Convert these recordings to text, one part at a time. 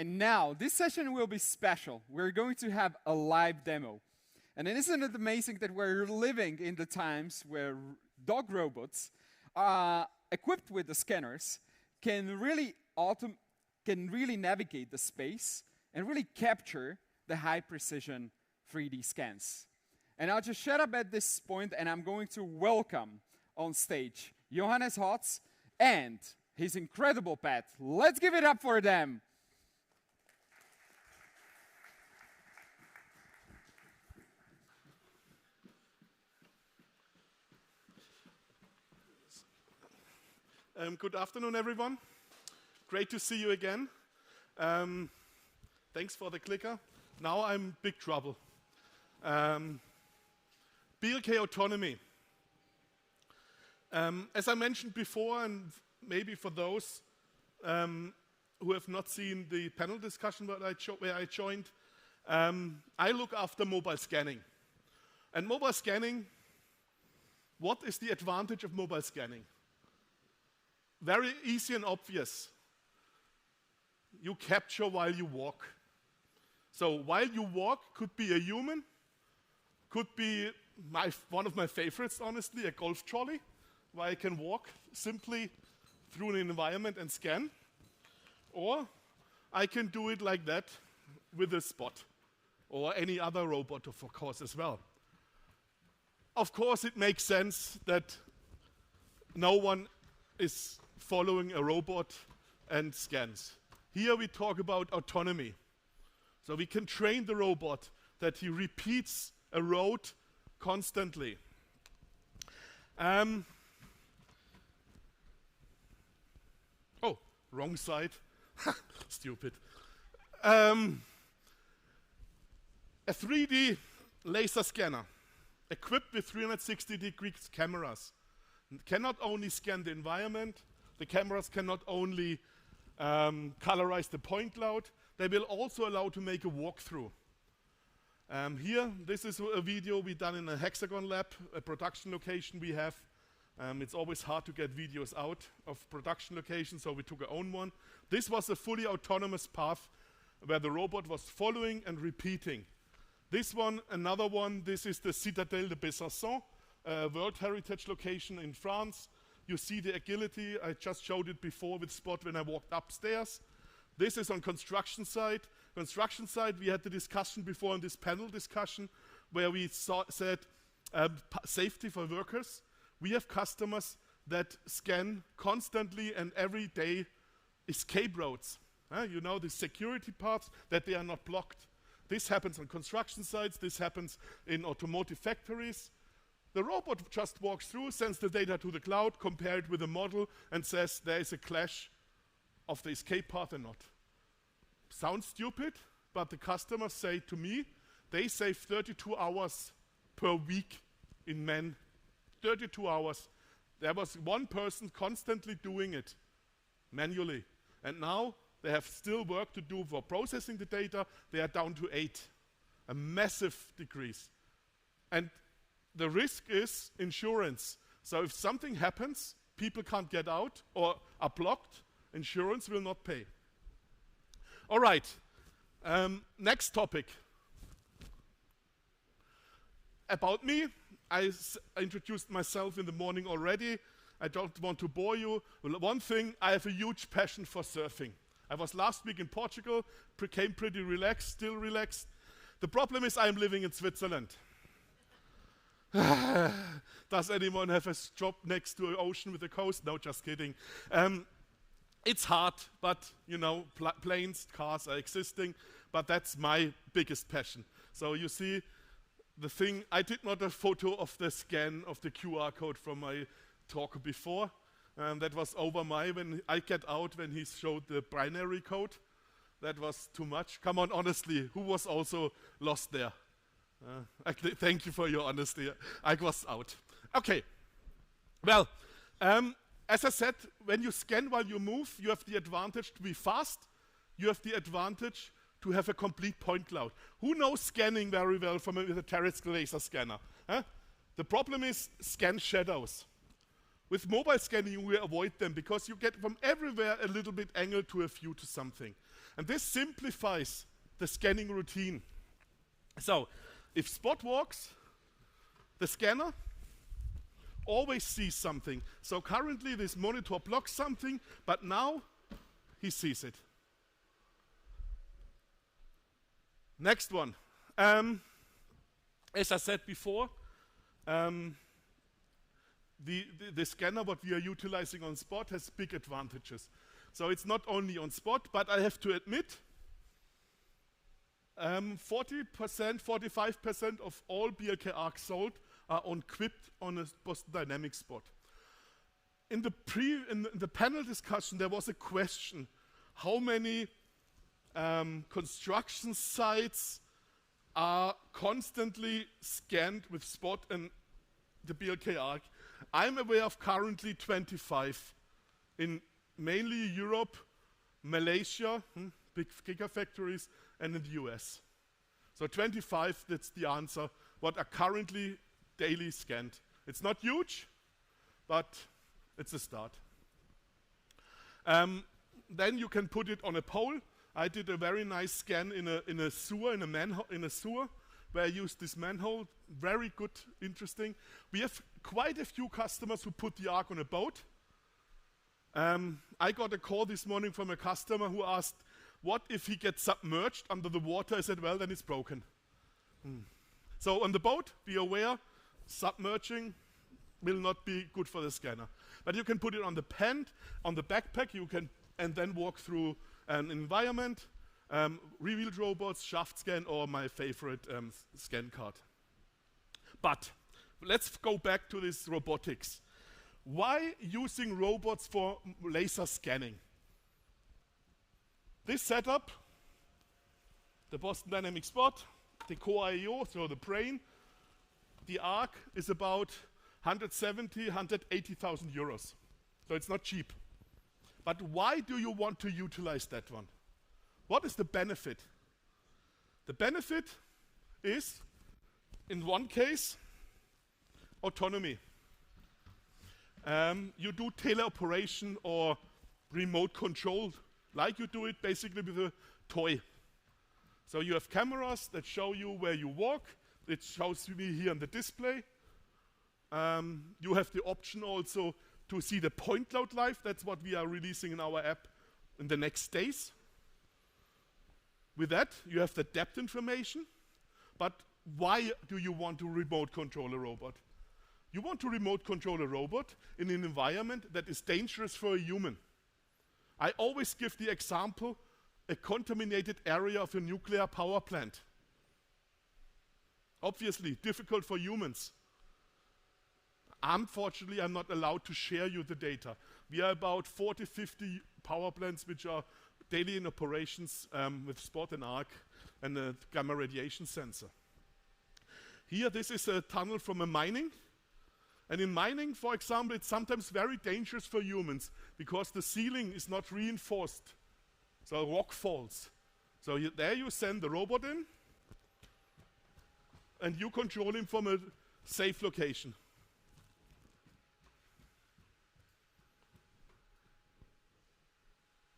And now, this session will be special. We're going to have a live demo. And isn't it amazing that we're living in the times where dog robots, equipped with the scanners, can really navigate the space and really capture the high-precision 3D scans. And I'll just shut up at this point, and I'm going to welcome on stage Johannes Hotz and his incredible pet. Let's give it up for them. Good afternoon, everyone. Great to see you again. Thanks for the clicker. Now I'm big trouble. BLK Autonomy. As I mentioned before, and maybe for those who have not seen the panel discussion where I joined, I look after mobile scanning. And mobile scanning, what is the advantage of mobile scanning? Very easy and obvious. You capture while you walk. So while you walk, could be a human, could be one of my favorites, honestly, a golf trolley, where I can walk simply through an environment and scan. Or I can do it like that with a Spot, or any other robot, of course, as well. Of course, it makes sense that no one is following a robot and scans. Here we talk about autonomy. So we can train the robot that he repeats a road constantly. Oh, wrong side. Stupid. A 3D laser scanner equipped with 360-degree cameras can not only scan the environment, the cameras can not only colorize the point cloud, they will also allow to make a walkthrough. Here, this is a video we done in a Hexagon Lab, a production location we have. It's always hard to get videos out of production locations, so we took our own one. This was a fully autonomous path where the robot was following and repeating. This one, another one, this is the Citadel de Besançon, World Heritage location in France. You see the agility. I just showed it before with Spot when I walked upstairs. This is on construction site. Construction site, we had the discussion before in this panel discussion where we said safety for workers. We have customers that scan constantly and every day escape roads. You know, the security parts, that they are not blocked. This happens on construction sites. This happens in automotive factories. The robot just walks through, sends the data to the cloud, compares it with a model, and says there is a clash of the escape path or not. Sounds stupid, but the customers say to me, they save 32 hours per week in men. 32 hours. There was one person constantly doing it manually. And now they have still work to do for processing the data. They are down to 8. A massive decrease. And the risk is insurance. So if something happens, people can't get out or are blocked, insurance will not pay. All right, next topic. About me, I introduced myself in the morning already. I don't want to bore you. One thing, I have a huge passion for surfing. I was last week in Portugal, became pretty relaxed, still relaxed. The problem is I'm living in Switzerland. Does anyone have a job next to an ocean with a coast? No, just kidding. It's hard, but you know, planes, cars are existing, but that's my biggest passion. So you see the thing, I did not a photo of the scan of the QR code from my talk before. That was over when I get out when he showed the binary code. That was too much. Come on, honestly, who was also lost there? Thank you for your honesty. I was out. Okay. Well, as I said, when you scan while you move, you have the advantage to be fast. You have the advantage to have a complete point cloud. Who knows scanning very well with a terrestrial laser scanner? The problem is scan shadows. With mobile scanning, you will avoid them because you get from everywhere a little bit angle to a view to something. And this simplifies the scanning routine. So, if Spot walks, the scanner always sees something. So currently this monitor blocks something, but now he sees it. Next one. As I said before, the scanner what we are utilizing on Spot has big advantages. So it's not only on Spot, but I have to admit, 40%, 45% of all BLK ARCs sold are equipped on a Boston Dynamics Spot. In the panel discussion, there was a question, how many construction sites are constantly scanned with Spot and the BLK ARC? I'm aware of currently 25 in mainly Europe, Malaysia, big gigafactories, and in the US. So 25, that's the answer, what are currently daily scanned. It's not huge, but it's a start. Then you can put it on a pole. I did a very nice scan in a sewer, in a sewer, where I used this manhole. Very good, interesting. We have quite a few customers who put the ARC on a boat. I got a call this morning from a customer who asked, what if he gets submerged under the water? I said, well, then it's broken. So on the boat, be aware, submerging will not be good for the scanner. But you can put it on the pen, on the backpack, and then walk through an environment, revealed robots, shaft scan, or my favorite scan card. But let's go back to this robotics. Why using robots for laser scanning? This setup, the Boston Dynamics Spot, the core I/O, so the brain, the ARC is about 170, 180,000 euros. So it's not cheap. But why do you want to utilize that one? What is the benefit? The benefit is, in one case, autonomy. You do teleoperation or remote control, like you do it basically with a toy. So you have cameras that show you where you walk. It shows me here on the display. You have the option also to see the point cloud live. That's what we are releasing in our app in the next days. With that, you have the depth information. But why do you want to remote control a robot? You want to remote control a robot in an environment that is dangerous for a human. I always give the example, a contaminated area of a nuclear power plant. Obviously, difficult for humans. Unfortunately, I'm not allowed to share you the data. We are about 40, 50 power plants which are daily in operations with Spot and ARC and a gamma radiation sensor. Here, this is a tunnel from a mining. And in mining, for example, it's sometimes very dangerous for humans because the ceiling is not reinforced. So rock falls. So there you send the robot in and you control him from a safe location.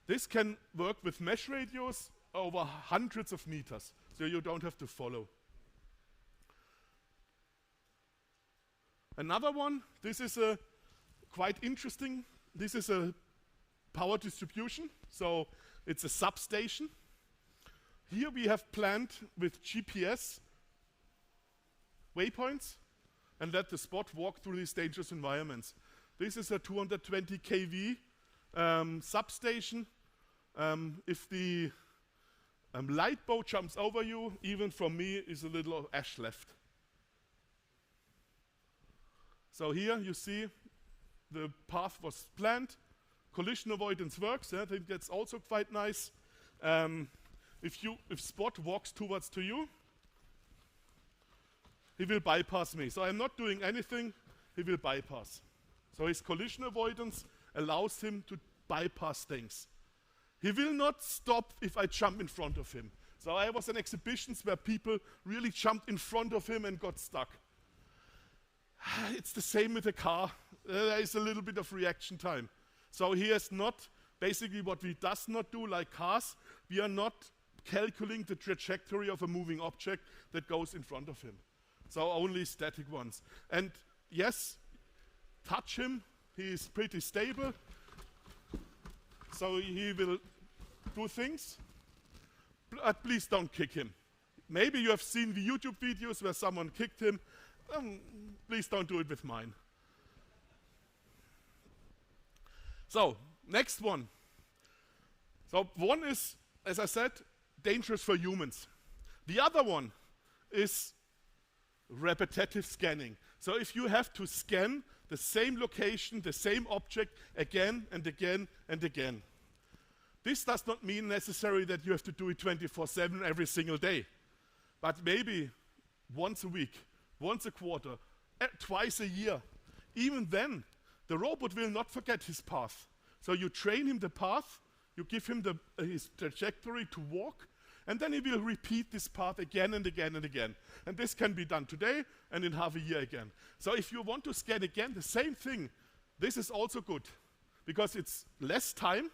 This can work with mesh radios over hundreds of meters, so you don't have to follow. Another one, this is quite interesting. This is a power distribution, so it's a substation. Here we have planned with GPS waypoints and let the Spot walk through these dangerous environments. This is a 220 kV substation. If the light bow jumps over you, even from me, is a little ash left. So here you see the path was planned. Collision avoidance works. I think that's also quite nice. If Spot walks towards to you, he will bypass me. So I'm not doing anything, he will bypass. So his collision avoidance allows him to bypass things. He will not stop if I jump in front of him. So I was in exhibitions where people really jumped in front of him and got stuck. It's the same with a car. There is a little bit of reaction time. So he has not, basically what we does not do like cars, we are not calculating the trajectory of a moving object that goes in front of him. So only static ones. And yes, touch him, he is pretty stable. So he will do things, but please don't kick him. Maybe you have seen the YouTube videos where someone kicked him. Please don't do it with mine. So, next one. So one is, as I said, dangerous for humans. The other one is repetitive scanning. So if you have to scan the same location, the same object again and again and again. This does not mean necessarily that you have to do it 24/7 every single day, but maybe once a week, once a quarter, twice a year. Even then, the robot will not forget his path. So you train him the path, you give him his trajectory to walk, and then he will repeat this path again and again and again. And this can be done today and in half a year again. So if you want to scan again the same thing, this is also good because it's less time.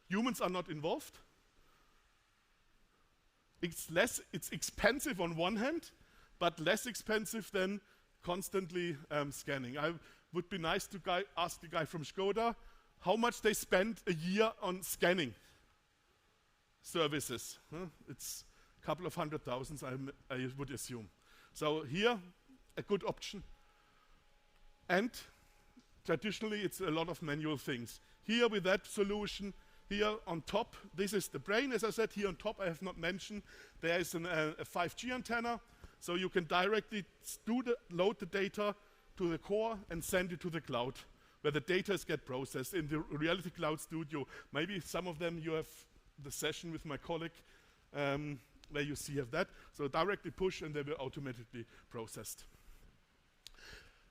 Humans are not involved. It's expensive on one hand, but less expensive than constantly scanning. I would be nice to ask the guy from Skoda how much they spend a year on scanning services. It's a couple of $100,000, I would assume. So here, a good option. And traditionally, it's a lot of manual things. Here with that solution, here on top, this is the brain. As I said, here on top, I have not mentioned, there is a 5G antenna, so you can directly load the data to the core and send it to the cloud, where the data get processed in the Reality Cloud Studio. Maybe some of them you have the session with my colleague where you have that. So directly push and they will automatically processed.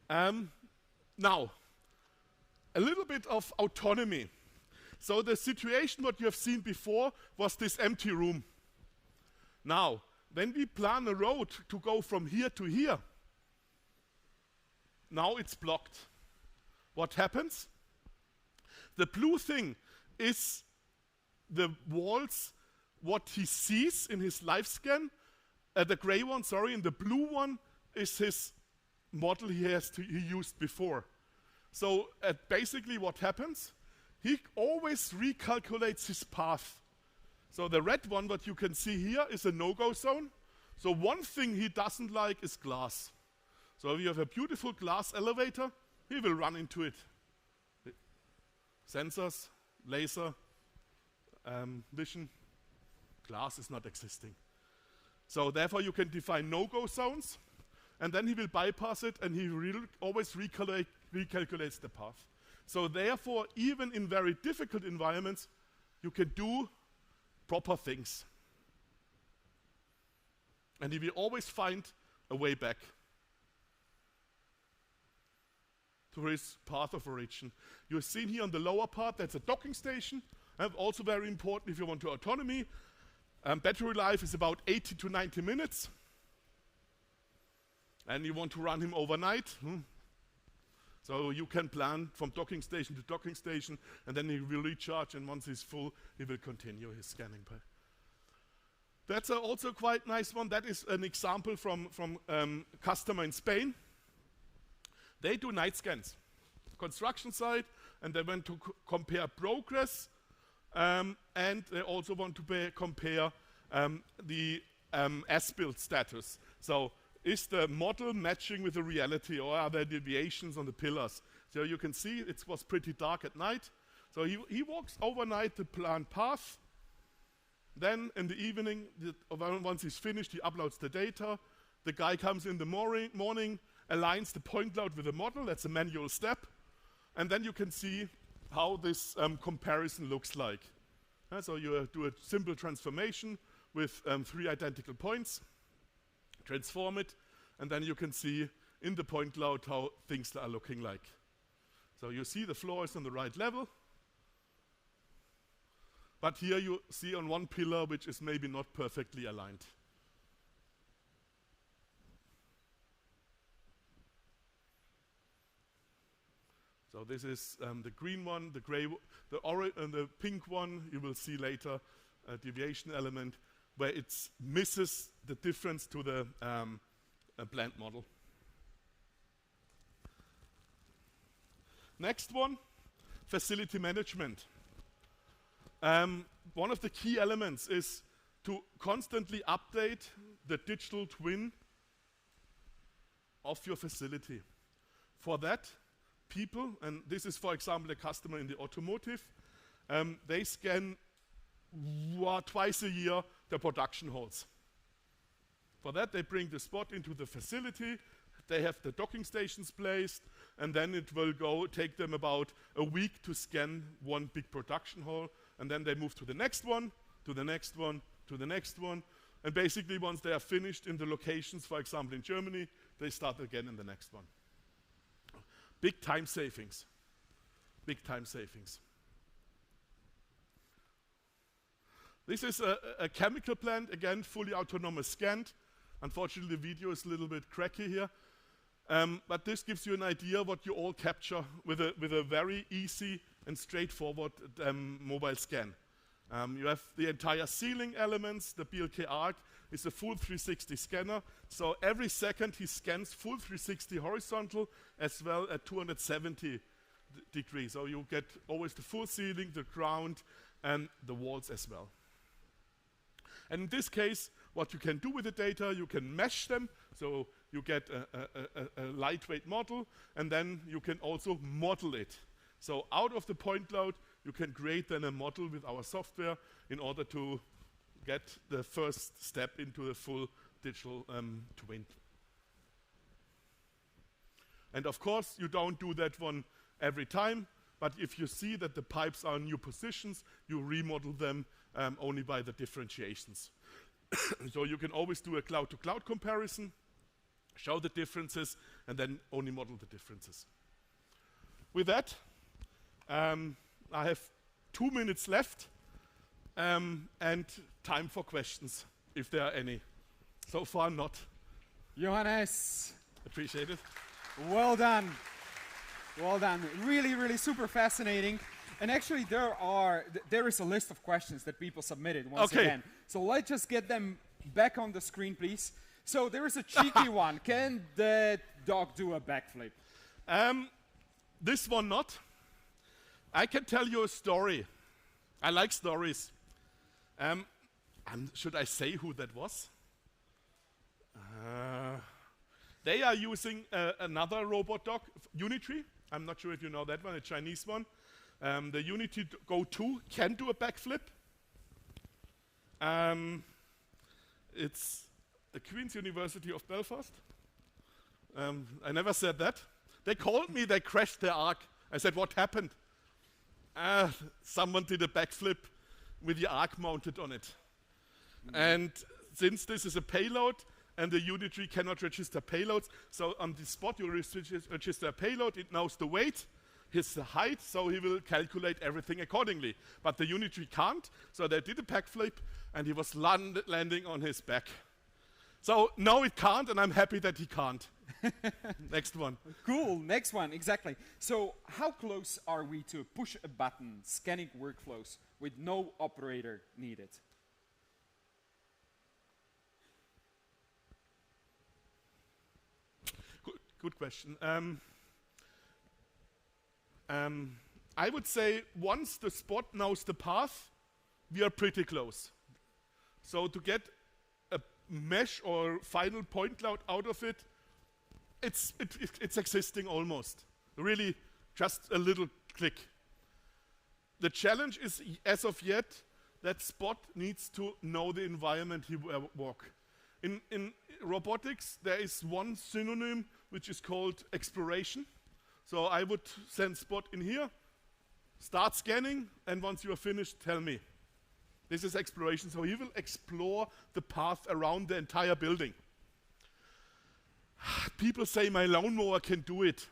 Now, a little bit of autonomy. So the situation what you have seen before was this empty room. Now, when we plan a road to go from here to here, now it's blocked. What happens? The blue thing is the walls, what he sees in his live scan. The gray one, sorry, and the blue one is his model he used before. So basically what happens? He always recalculates his path. So the red one, what you can see here, is a no-go zone. So one thing he doesn't like is glass. So if you have a beautiful glass elevator, he will run into it. Sensors, laser, vision, glass is not existing. So therefore you can define no-go zones, and then he will bypass it, and he always recalculates the path. So therefore, even in very difficult environments, you can do proper things. And he will always find a way back to his path of origin. You've seen here on the lower part, that's a docking station. And also very important if you want to autonomy. Battery life is about 80 to 90 minutes. And you want to run him overnight. So you can plan from docking station to docking station, and then he will recharge, and once he's full, he will continue his scanning. That's also quite nice one. That is an example from customer in Spain. They do night scans, construction site, and they want to compare progress, and they also want to compare the as-built status. So is the model matching with the reality, or are there deviations on the pillars? So you can see it was pretty dark at night. So he walks overnight the planned path. Then in the evening, once he's finished, he uploads the data. The guy comes in the morning, aligns the point cloud with the model. That's a manual step. And then you can see how this comparison looks like. So you do a simple transformation with 3 identical points, transform it, and then you can see in the point cloud how things are looking like. So you see the floor is on the right level, but here you see on one pillar which is maybe not perfectly aligned. So this is the green one, the gray, the orange, and the pink one you will see later deviation element where it misses the difference to the blend model. Next one, facility management. One of the key elements is to constantly update the digital twin of your facility. For that, people, and this is for example a customer in the automotive, they scan twice a year the production halls. For that they bring the Spot into the facility, they have the docking stations placed, and then it will take them about a week to scan one big production hall, and then they move to the next one, to the next one, to the next one, and basically once they are finished in the locations, for example in Germany, they start again in the next one. Big time savings. Big time savings. This is a chemical plant, again fully autonomous scanned. Unfortunately the video is a little bit cracky here. But this gives you an idea what you all capture with a very easy and straightforward mobile scan. You have the entire ceiling elements. The BLK ARC is a full 360 scanner. So every second he scans full 360 horizontal as well at 270 degrees. So you get always the full ceiling, the ground, and the walls as well. And in this case, what you can do with the data, you can mesh them. So you get a lightweight model, and then you can also model it. So out of the point cloud, you can create then a model with our software in order to get the first step into the full digital twin. And of course, you don't do that one every time, but if you see that the pipes are in new positions, you remodel them only by the differentiations. So you can always do a cloud-to-cloud comparison, show the differences, and then only model the differences. With that, I have 2 minutes left and time for questions, if there are any. So far, not. Johannes. Appreciate it. Well done. Well done. Really, really super fascinating. And actually, there is a list of questions that people submitted once again. So let's just get them back on the screen, please. So there is a cheeky one. Can the dog do a backflip? This one not. I can tell you a story. I like stories. Should I say who that was? They are using another robot dog, Unity. I'm not sure if you know that one, a Chinese one. The Unity Go 2 can do a backflip. It's the Queen's University of Belfast. I never said that. They called me, they crashed their ARC. I said, what happened? Someone did a backflip with the ARC mounted on it. And since this is a payload, and the Unity cannot register payloads, so on the Spot you register a payload, it knows the weight, the height, so he will calculate everything accordingly. But the Unity can't, so they did a backflip, and he was landing on his back. So no, it can't, and I'm happy that he can't. Next one. Cool, next one, exactly. So how close are we to push a button scanning workflows with no operator needed? Good question. I would say once the Spot knows the path, we are pretty close. So to get a mesh or final point cloud out of it, it's existing almost. Really, just a little click. The challenge is, as of yet, that Spot needs to know the environment he will walk. In robotics, there is one synonym which is called exploration. So I would send Spot in here, start scanning, and once you are finished, tell me. This is exploration, so he will explore the path around the entire building. People say my lawnmower can do it.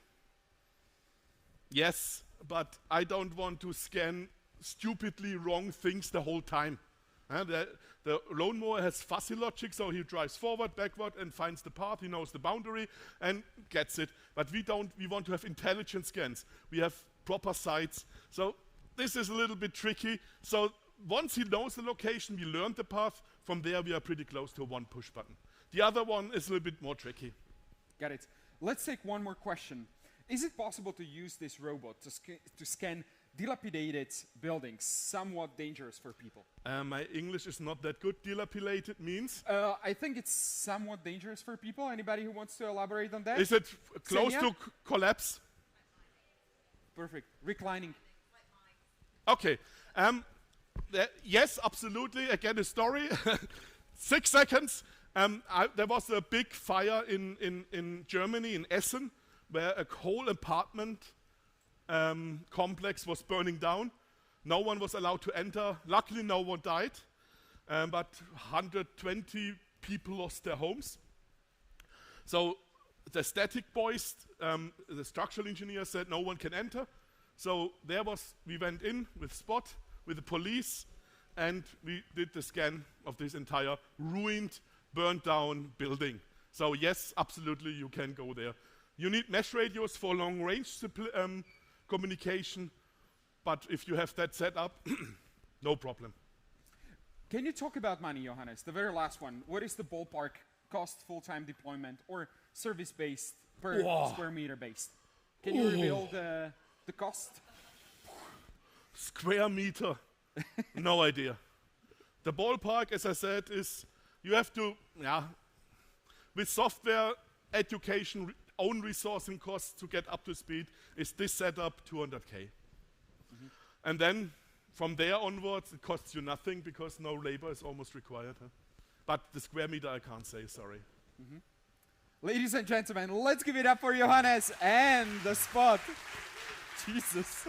Yes, but I don't want to scan stupidly wrong things the whole time. The lawnmower has fuzzy logic, so he drives forward, backward, and finds the path. He knows the boundary and gets it. But we want to have intelligent scans. We have proper sites. So this is a little bit tricky. So once he knows the location, we learned the path. From there, we are pretty close to one push button. The other one is a little bit more tricky. Got it. Let's take one more question. Is it possible to use this robot to scan dilapidated buildings, somewhat dangerous for people? My English is not that good. Dilapidated means? I think it's somewhat dangerous for people. Anybody who wants to elaborate on that? Is it close to collapse? Perfect. Reclining. Okay. Yes, absolutely. Again, a story. 6 seconds. There was a big fire in Germany, in Essen, where a whole apartment complex was burning down. No one was allowed to enter. Luckily, no one died, but 120 people lost their homes. So the static boys, the structural engineer said no one can enter. So we went in with Spot, with the police, and we did the scan of this entire ruined, burned down building. So yes, absolutely, you can go there. You need mesh radios for long range communication, but if you have that set up, no problem. Can you talk about money, Johannes? The very last one. What is the ballpark cost, full-time deployment, or service-based per square meter based? Can you reveal the cost? Square meter, no idea. The ballpark, as I said, is you have to, with software, education, own resourcing costs to get up to speed, is this setup 200K. And then from there onwards, it costs you nothing because no labor is almost required. But the square meter, I can't say, sorry. Ladies and gentlemen, let's give it up for Johannes and the Spot. Jesus.